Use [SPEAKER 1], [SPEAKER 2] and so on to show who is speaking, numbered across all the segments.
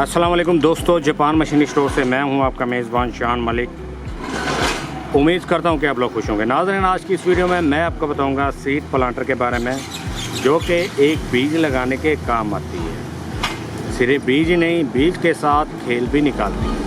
[SPEAKER 1] अस्सलाम वालेकुम दोस्तों, जापान मशीनी स्टोर से मैं हूं आपका मेज़बान शान मलिक। उम्मीद करता हूं कि आप लोग खुश होंगे। नाज़रीन, आज की इस वीडियो में मैं आपको बताऊंगा सीड प्लांटर के बारे में, जो कि एक बीज लगाने के काम आती है। सिर्फ बीज ही नहीं, बीज के साथ खेल भी निकालती है।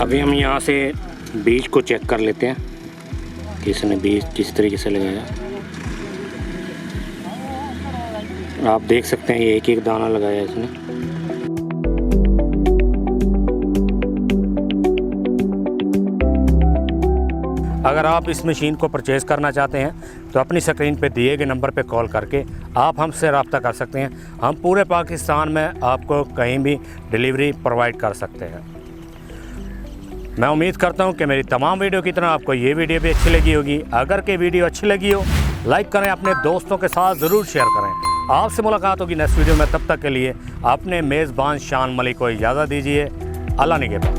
[SPEAKER 1] अभी हम यहाँ से बीज को चेक कर लेते हैं कि इसने बीज किस तरीके से लगाया। आप देख सकते हैं ये एक एक दाना लगाया इसने। अगर आप इस मशीन को परचेज़ करना चाहते हैं तो अपनी स्क्रीन पे दिए गए नंबर पे कॉल करके आप हमसे रब्ता कर सकते हैं। हम पूरे पाकिस्तान में आपको कहीं भी डिलीवरी प्रोवाइड कर सकते हैं। मैं उम्मीद करता हूं कि मेरी तमाम वीडियो की तरह आपको ये वीडियो भी अच्छी लगी होगी। अगर के वीडियो अच्छी लगी हो, लाइक करें, अपने दोस्तों के साथ ज़रूर शेयर करें। आपसे मुलाकात होगी नेक्स्ट वीडियो में। तब तक के लिए अपने मेज़बान शान मलिक को इजाज़त दीजिए। अल्लाह निगहबान।